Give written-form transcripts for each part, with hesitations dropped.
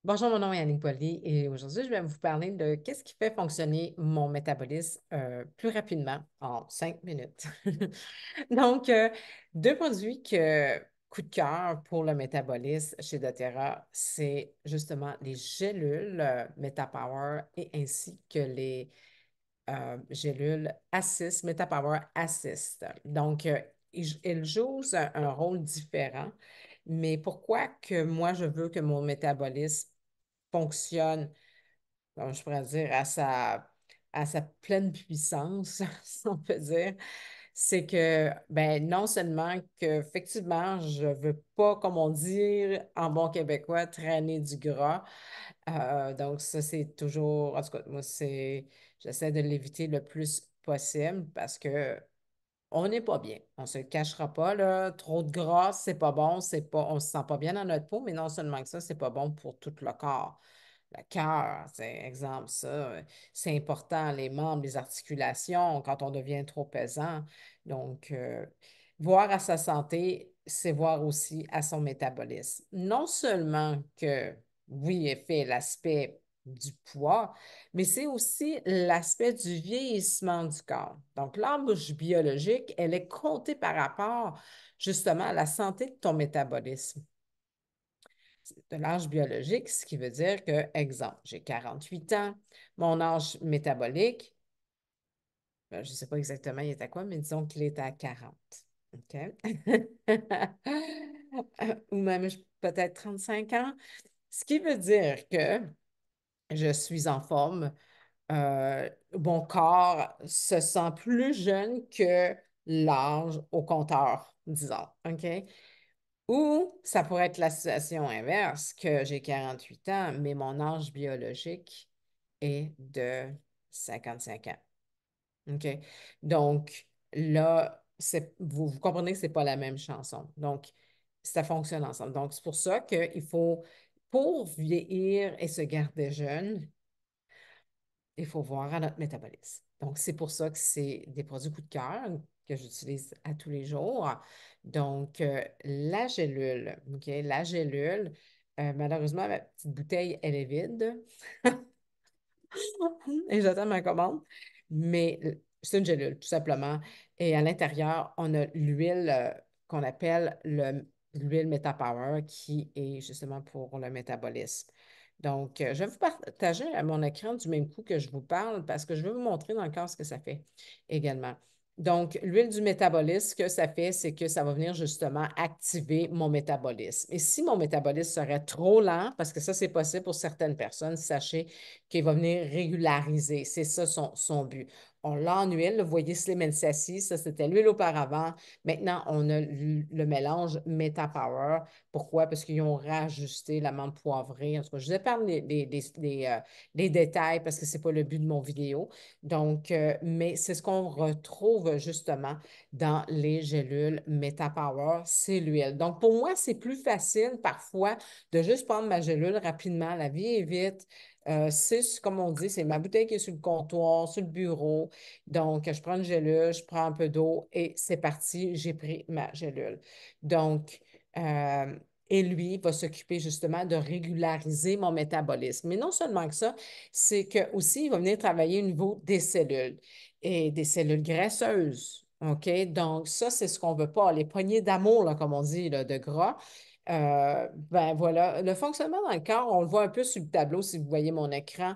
Bonjour, mon nom est Annick Boily et aujourd'hui, je vais vous parler de qu'est-ce qui fait fonctionner mon métabolisme plus rapidement en 5 minutes. Donc, deux produits coup de cœur pour le métabolisme chez doTERRA, c'est justement les gélules MetaPower et ainsi que les gélules Assist, MetaPower Assist. Donc, elles jouent un rôle différent. Mais pourquoi que moi, je veux que mon métabolisme fonctionne, je pourrais dire, à sa pleine puissance, si on peut dire, c'est que, ben, non seulement qu'effectivement, je ne veux pas, comme on dit en bon québécois, traîner du gras. Donc, ça, c'est toujours, en tout cas, moi, j'essaie de l'éviter le plus possible parce que on n'est pas bien. On ne se le cachera pas, là. Trop de gras, c'est pas bon, on ne se sent pas bien dans notre peau, mais non seulement que ça, c'est pas bon pour tout le corps. Le cœur, c'est exemple, ça, c'est important, les membres, les articulations, quand on devient trop pesant. Donc, voir à sa santé, c'est voir aussi à son métabolisme. Non seulement que, oui, elle fait l'aspect du poids, mais c'est aussi l'aspect du vieillissement du corps. Donc, l'âge biologique, elle est comptée par rapport justement à la santé de ton métabolisme de l'âge biologique, ce qui veut dire que, exemple, j'ai 48 ans, mon âge métabolique, je ne sais pas exactement il est à quoi, mais disons qu'il est à 40. OK? Ou même peut-être 35 ans, ce qui veut dire que je suis en forme, mon corps se sent plus jeune que l'âge au compteur, disons. OK? Ou ça pourrait être la situation inverse, que j'ai 48 ans, mais mon âge biologique est de 55 ans. OK? Donc, là, vous comprenez que ce n'est pas la même chanson. Donc, ça fonctionne ensemble. Donc, c'est pour ça qu'il faut, pour vieillir et se garder jeune, il faut voir à notre métabolisme. Donc, c'est pour ça que c'est des produits coup de cœur que j'utilise à tous les jours. Donc, la gélule, OK? La gélule, malheureusement, ma petite bouteille, elle est vide et j'attends ma commande. Mais c'est une gélule, tout simplement. Et à l'intérieur, on a l'huile qu'on appelle l'huile MetaPower qui est justement pour le métabolisme. Donc, je vais vous partager à mon écran du même coup que je vous parle parce que je vais vous montrer dans le cas ce que ça fait également. Donc, l'huile du métabolisme, ce que ça fait, c'est que ça va venir justement activer mon métabolisme. Et si mon métabolisme serait trop lent, parce que ça, c'est possible pour certaines personnes, sachez qu'il va venir régulariser. C'est ça son but. On l'enhuile, vous voyez Slim and Sassy, ça c'était l'huile auparavant. Maintenant, on a le mélange MetaPower. Pourquoi? Parce qu'ils ont rajusté l'amande poivrée. En tout cas, je vous épargne les détails parce que ce n'est pas le but de mon vidéo. Donc, mais c'est ce qu'on retrouve justement dans les gélules MetaPower, c'est l'huile. Donc, pour moi, c'est plus facile parfois de juste prendre ma gélule rapidement. La vie est vite. Comme on dit, c'est ma bouteille qui est sur le comptoir, sur le bureau. Donc, je prends une gélule, je prends un peu d'eau et c'est parti, j'ai pris ma gélule. Donc, euh, et lui va s'occuper justement de régulariser mon métabolisme. Mais non seulement que ça, c'est que aussi il va venir travailler au niveau des cellules et des cellules graisseuses. OK? Donc, ça, c'est ce qu'on ne veut pas. Les poignées d'amour, là, comme on dit, là, de gras. Ben voilà, le fonctionnement dans le corps, on le voit un peu sur le tableau si vous voyez mon écran,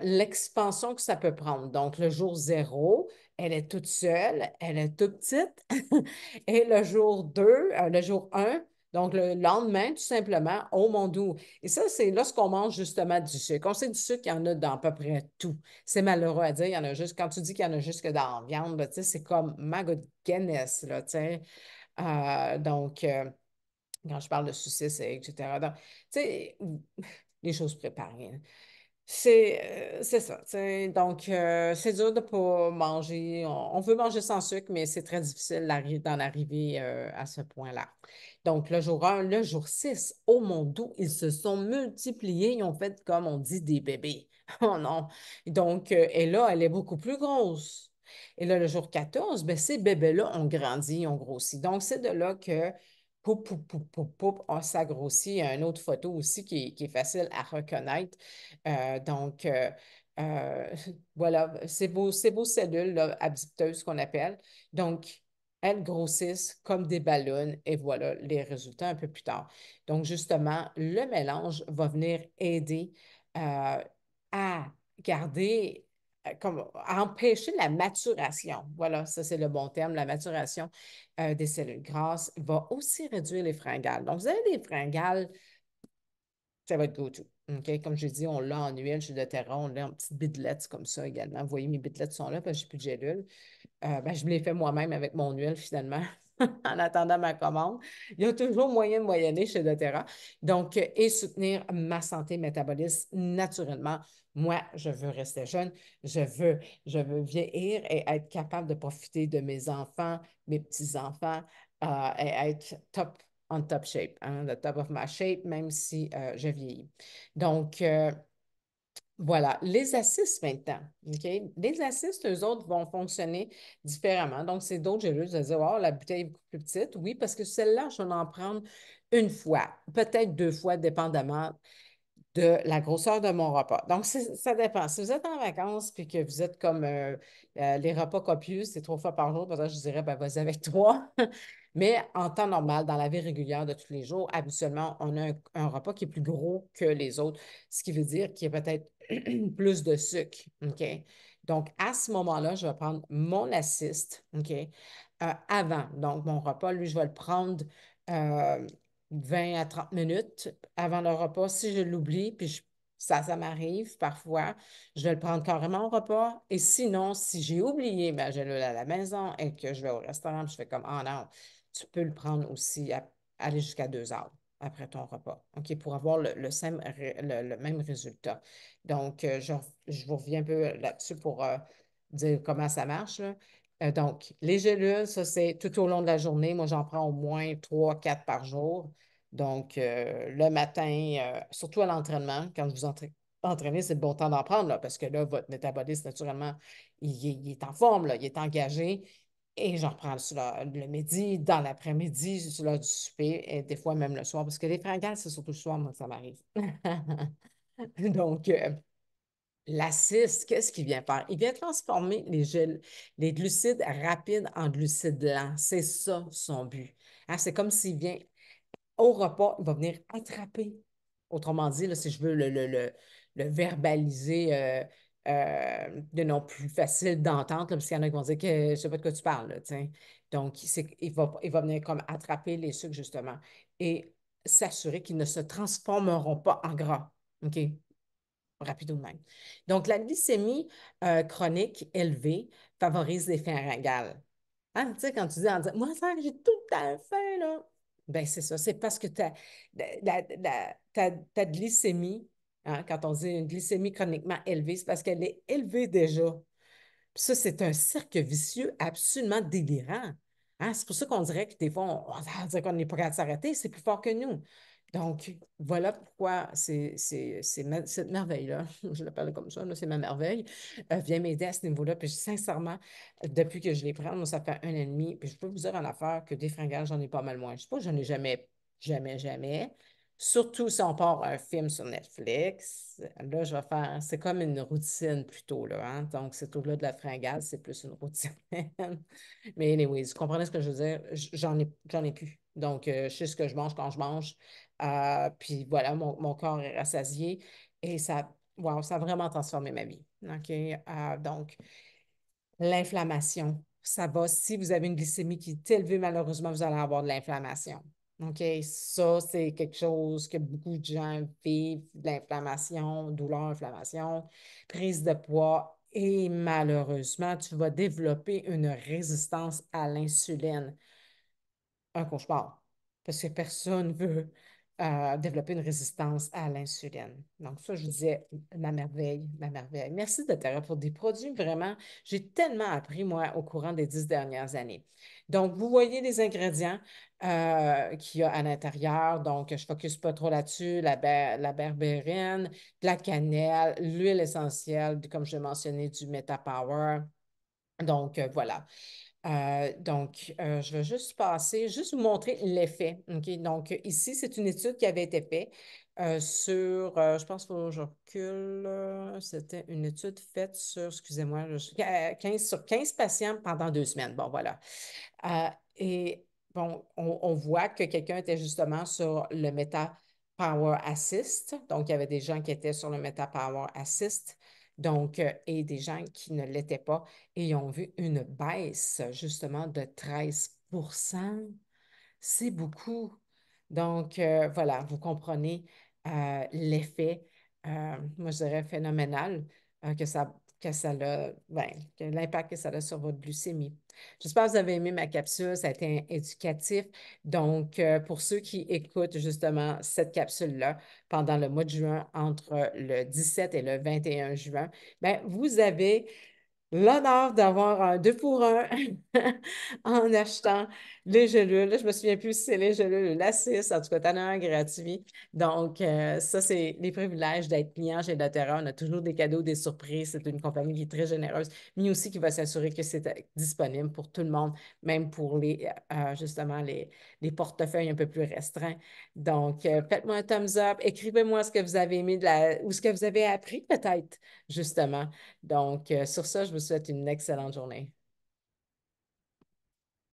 l'expansion que ça peut prendre. Donc, le jour zéro, elle est toute seule, elle est toute petite. Et le jour 2, le jour un, donc le lendemain, tout simplement, oh mon doux. Et ça, c'est lorsqu'on mange justement du sucre. On sait du sucre, il y en a dans à peu près tout. C'est malheureux à dire, il y en a juste, quand tu dis qu'il y en a juste que dans la viande, ben, tu sais, c'est comme my goodness, là, tu sais. Donc, quand je parle de saucisses, etc. Donc, tu sais, les choses préparées, hein. C'est ça. Tu sais. Donc, c'est dur de ne pas manger. On veut manger sans sucre, mais c'est très difficile d'en arriver à ce point-là. Donc, le jour 1, le jour 6, oh mon Dieu, ils se sont multipliés. Ils ont fait, comme on dit, des bébés. Oh non. Donc, et là, elle est beaucoup plus grosse. Et là, le jour 14, ben, ces bébés-là ont grandi, ont grossi. Donc, c'est de là que poup, poup, poup, poup, poup, on s'agrossit. Il y a une autre photo aussi qui est facile à reconnaître. Donc, euh, voilà, c'est vos cellules là, adipteuses qu'on appelle. Donc, elles grossissent comme des ballons et voilà les résultats un peu plus tard. Donc, justement, le mélange va venir aider à garder, à empêcher la maturation. Voilà, ça c'est le bon terme, la maturation des cellules grasses va aussi réduire les fringales. Donc, vous avez des fringales, ça va être go-to. OK? Comme je dit, on l'a en huile chez doTERRA, on l'a en petites bidelettes comme ça également. Vous voyez, mes bidelettes sont là parce que je n'ai plus de gélule. Ben, je me l'ai fait moi-même avec mon huile finalement, en attendant ma commande. Il y a toujours moyen de moyenner chez doTERRA. Donc, et soutenir ma santé métabolisme naturellement. Moi, je veux rester jeune, je veux vieillir et être capable de profiter de mes enfants, mes petits-enfants, et être en top shape, hein, le top of my shape, même si je vieillis. Donc, voilà, les assists maintenant, OK? Les assists, eux autres, vont fonctionner différemment. Donc, c'est d'autres gélules. Vous allez dire, oh, la bouteille est beaucoup plus petite. Oui, parce que celle-là, je vais en prendre une fois, peut-être deux fois, dépendamment de la grosseur de mon repas. Donc, ça dépend. Si vous êtes en vacances puis que vous êtes comme les repas copieux, c'est trois fois par jour, peut-être je dirais, ben, vas-y avec trois. Mais en temps normal, dans la vie régulière de tous les jours, habituellement, on a un repas qui est plus gros que les autres, ce qui veut dire qu'il y a peut-être plus de sucre. OK? Donc, à ce moment-là, je vais prendre mon assist, OK, avant. Donc, mon repas, lui, je vais le prendre euh, 20 à 30 minutes avant le repas. Si je l'oublie, puis ça m'arrive parfois, je vais le prendre carrément au repas. Et sinon, si j'ai oublié, ben, je l'ai à la maison et que je vais au restaurant, puis je fais comme, ah non, tu peux le prendre aussi, aller jusqu'à 2 heures après ton repas, OK, pour avoir le même résultat. Donc, je vous reviens un peu là-dessus pour dire comment ça marche, là. Donc, les gélules, ça, c'est tout au long de la journée. Moi, j'en prends au moins 3, 4 par jour. Donc, le matin, surtout à l'entraînement, quand vous entraînez, c'est le bon temps d'en prendre, là, parce que là, votre métabolisme, naturellement, il est en forme, là, il est engagé. Et j'en reprends le midi, dans l'après-midi, sur l'heure du souper, et des fois même le soir, parce que les fringales, c'est surtout le soir, moi, que ça m'arrive. Donc, l'acide, qu'est-ce qu'il vient faire? Il vient transformer les glucides rapides en glucides lents. C'est ça son but. Hein, c'est comme s'il vient au repas, il va venir attraper. Autrement dit, là, si je veux le verbaliser de non plus facile d'entendre, là, parce qu'il y en a qui vont dire que je ne sais pas de quoi tu parles. Là, tiens. Donc, il va venir comme attraper les sucres, justement, et s'assurer qu'ils ne se transformeront pas en gras. OK? Rapido de même. Donc, la glycémie chronique élevée favorise l'effet haringale. Hein, tu sais, quand tu dis, moi, ça, j'ai tout le temps faim, là. Ben, c'est ça. C'est parce que ta glycémie, hein, quand on dit une glycémie chroniquement élevée, c'est parce qu'elle est élevée déjà. Puis ça, c'est un cercle vicieux absolument délirant. Hein, c'est pour ça qu'on dirait que des fois, on dirait qu'on n'est pas capable de s'arrêter, c'est plus fort que nous. Donc, voilà pourquoi cette merveille-là, je l'appelle comme ça, là, c'est ma merveille, vient m'aider à ce niveau-là. Puis sincèrement, depuis que je les prends, moi, ça fait 1 an et demi, puis je peux vous dire en affaire que des fringales, j'en ai pas mal moins. Je sais pas, j'en ai jamais, jamais, jamais. Surtout si on part un film sur Netflix, là, je vais faire, c'est comme une routine plutôt, là, hein? Donc, c'est au-delà de la fringale, c'est plus une routine. Mais anyways, vous comprenez ce que je veux dire? J'en ai plus. Donc, je sais ce que je mange quand je mange. Puis voilà, mon corps est rassasié et wow, ça a vraiment transformé ma vie. OK? Donc, l'inflammation, ça va. Si vous avez une glycémie qui est élevée, malheureusement, vous allez avoir de l'inflammation. OK? Ça, c'est quelque chose que beaucoup de gens vivent, de l'inflammation, douleur, inflammation, prise de poids. Et malheureusement, tu vas développer une résistance à l'insuline, un cauchemar, parce que personne ne veut développer une résistance à l'insuline. Donc, ça, je vous disais, ma merveille, ma merveille. Merci de doTERRA pour des produits, vraiment, j'ai tellement appris, moi, au courant des 10 dernières années. Donc, vous voyez les ingrédients qu'il y a à l'intérieur. Donc, je ne focus pas trop là-dessus. La berbérine, de la cannelle, l'huile essentielle, comme je l'ai mentionné, du Metapower. Donc, voilà. Je vais juste vous montrer l'effet. OK? Donc, ici, c'est une étude qui avait été faite je pense qu'il faut que je recule, c'était une étude faite sur, excusez-moi, 15 sur 15 patients pendant 2 semaines. Bon, voilà. Et bon, on voit que quelqu'un était justement sur le Meta Power Assist. Donc, il y avait des gens qui étaient sur le Meta Power Assist, donc, et des gens qui ne l'étaient pas. Et ils ont vu une baisse justement de 13%. C'est beaucoup. Donc, voilà, vous comprenez l'effet, moi je dirais phénoménal que ça a, ben, que l'impact que ça a sur votre glucémie. J'espère que vous avez aimé ma capsule, ça a été éducatif. Donc, pour ceux qui écoutent justement cette capsule-là pendant le mois de juin, entre le 17 et le 21 juin, ben, vous avez l'honneur d'avoir un 2 pour 1 en achetant les gélules. Là, je me souviens plus si c'est les gélules ou la 6. En tout cas, tu en as un gratuit. Donc, ça, c'est les privilèges d'être client chez doTERRA. On a toujours des cadeaux, des surprises. C'est une compagnie qui est très généreuse, mais aussi qui va s'assurer que c'est disponible pour tout le monde, même pour justement, les portefeuilles un peu plus restreints. Donc, faites-moi un thumbs up. Écrivez-moi ce que vous avez aimé ou ce que vous avez appris peut-être, justement. Donc, sur ça, je vous souhaite une excellente journée.